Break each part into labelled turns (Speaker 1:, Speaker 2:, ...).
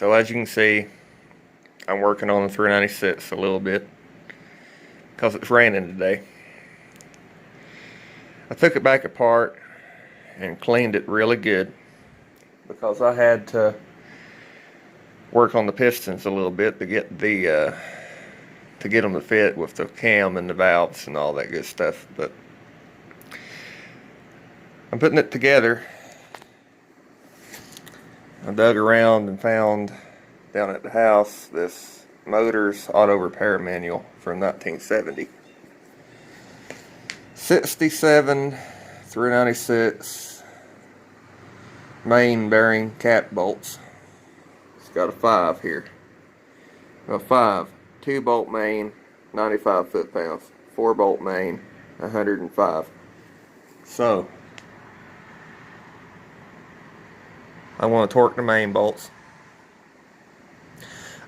Speaker 1: So as you can see, I'm working on the 396 a little bit because it's raining today. I took it back apart and cleaned it really good because I had to work on the pistons a little bit to get them to fit with the cam and the valves and all that good stuff. But I'm putting it together. I dug around and found down at the house this Motors Auto Repair Manual from 1970. 67 396 main bearing cap bolts. It's got a 5 here. A 5, 2 bolt main, 95 foot-pounds, 4 bolt main, 105. So I want to torque the main bolts.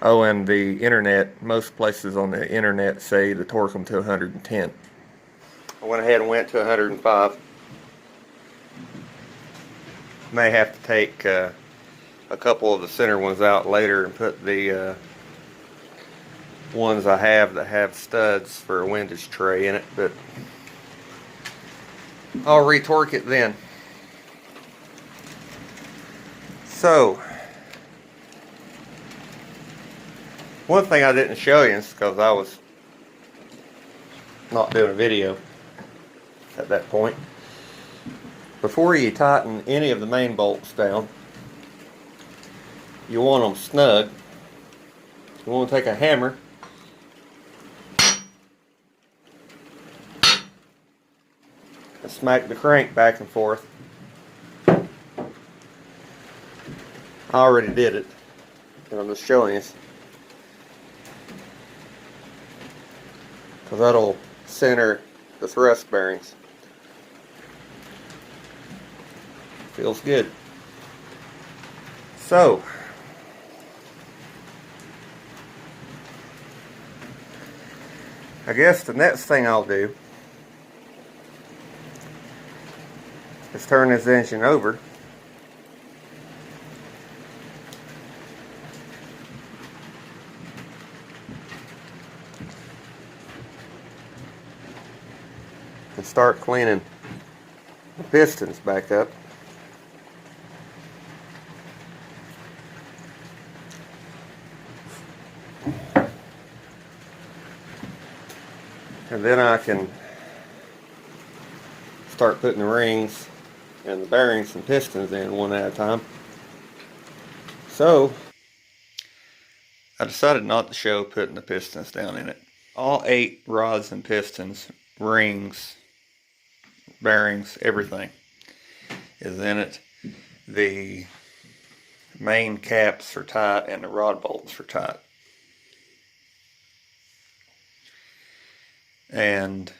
Speaker 1: Oh, and the internet, most places on the internet say to torque them to 110. I went ahead and went to 105. May have to take a couple of the center ones out later and put the ones I have that have studs for a windage tray in it, but I'll retorque it then. So, one thing I didn't show you is because I was not doing a video at that point. Before you tighten any of the main bolts down, you want them snug. You want to take a hammer and smack the crank back and forth. I already did it, and I'm just showing you, because that'll center the thrust bearings. Feels good. So, I guess the next thing I'll do is turn this engine over and start cleaning the pistons back up. And then I can start putting the rings and the bearings and pistons in one at a time. So, I decided not to show putting the pistons down in it. All 8 rods and pistons, rings, bearings, everything is in it. The main caps are tight and the rod bolts are tight. And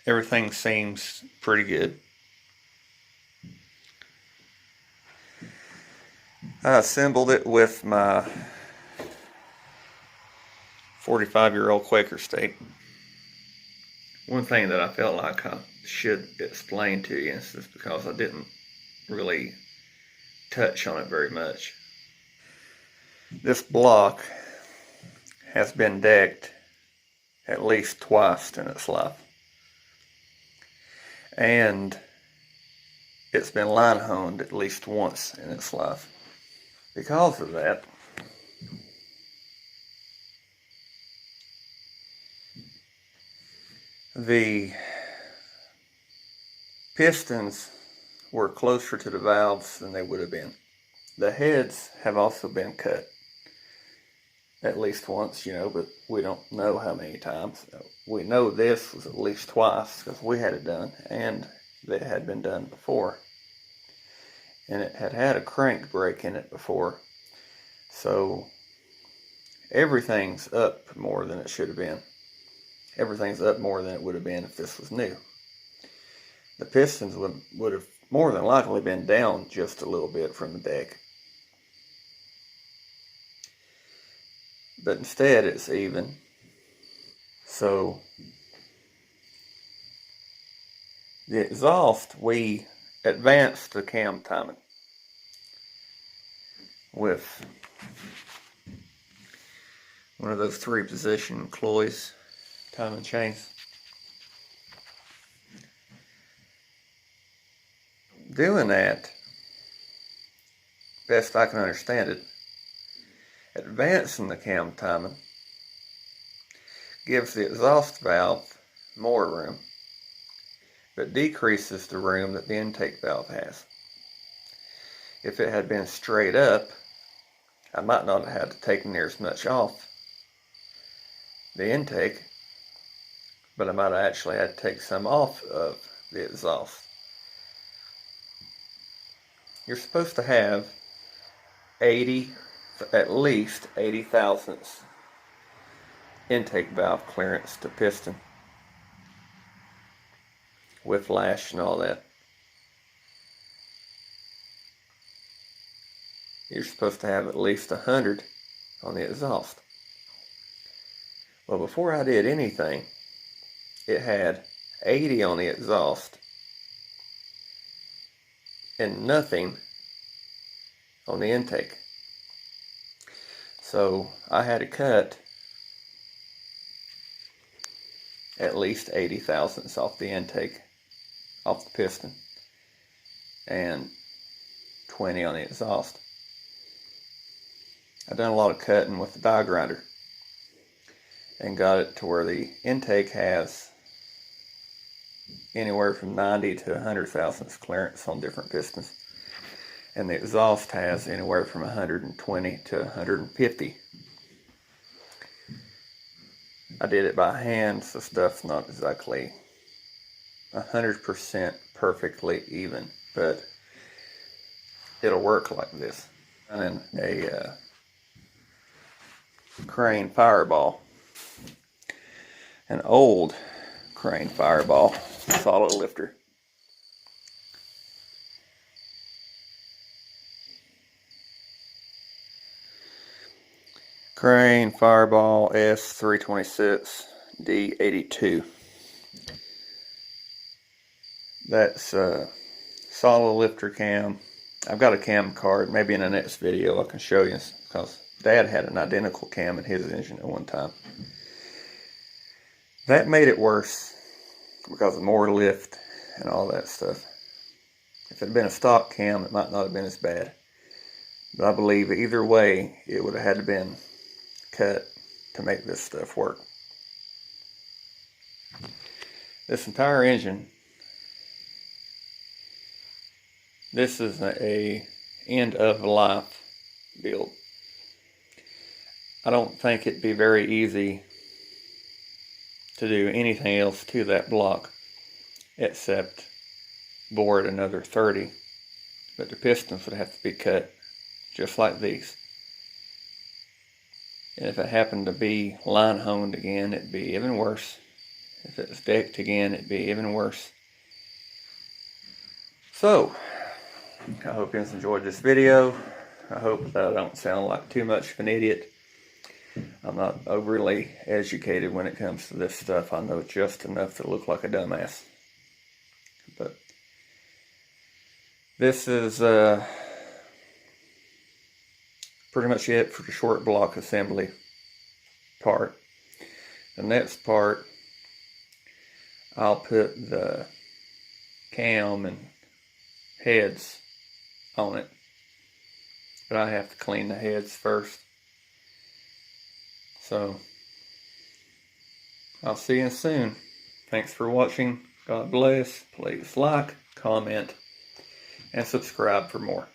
Speaker 1: everything seems pretty good. I assembled it with my 45-year-old Quaker stake. One thing that I felt like I should explain to you is because I didn't really touch on it very much. This block has been decked at least twice in its life, and it's been line honed at least once in its life. Because of that, the pistons were closer to the valves than they would have been. The heads have also been cut at least once, but we don't know how many times. We know this was at least twice because we had it done, and it had been done before. And it had had a crank break in it before. So everything's up more than it should have been. Everything's up more than it would have been if this was new. The pistons would have more than likely been down just a little bit from the deck. But instead it's even. So the exhaust, we advanced the cam timing. with one of those 3-position Cloys timing chains. Doing that, best I can understand it, advancing the cam timing gives the exhaust valve more room, but decreases the room that the intake valve has. If it had been straight up, I might not have had to take near as much off the intake, but I might have actually had to take some off of the exhaust. You're supposed to have 80, at least 80 thousandths intake valve clearance to piston with lash and all that. You're supposed to have at least 100 on the exhaust. Well, before I did anything, it had 80 on the exhaust and nothing on the intake. So I had to cut at least 80 thousandths off the intake, off the piston, and 20 on the exhaust. I've done a lot of cutting with the die grinder and got it to where the intake has anywhere from 90 to 100 thousandths clearance on different pistons, and the exhaust has anywhere from 120 to 150. I did it by hand, so stuff's not exactly 100% perfectly even, but it'll work like this. And a Crane Fireball, an old Crane Fireball solid lifter. Crane Fireball S326 D82. That's a solid lifter cam. I've got a cam card. Maybe in the next video I can show you, because Dad had an identical cam in his engine at one time. That made it worse because of more lift and all that stuff. If it had been a stock cam, it might not have been as bad. But I believe either way, it would have had to been cut to make this stuff work. This entire engine, this is a end of life build. I don't think it'd be very easy to do anything else to that block except bore it another 30, but the pistons would have to be cut just like these. And if it happened to be line honed again, it'd be even worse. If it was decked again, it'd be even worse. So, I hope you guys enjoyed this video. I hope that I don't sound like too much of an idiot. I'm not overly educated when it comes to this stuff. I know just enough to look like a dumbass. But this is pretty much it for the short block assembly part. The next part, I'll put the cam and heads on it, but I have to clean the heads first. So I'll see you soon. Thanks for watching. God bless. Please like, comment, and subscribe for more.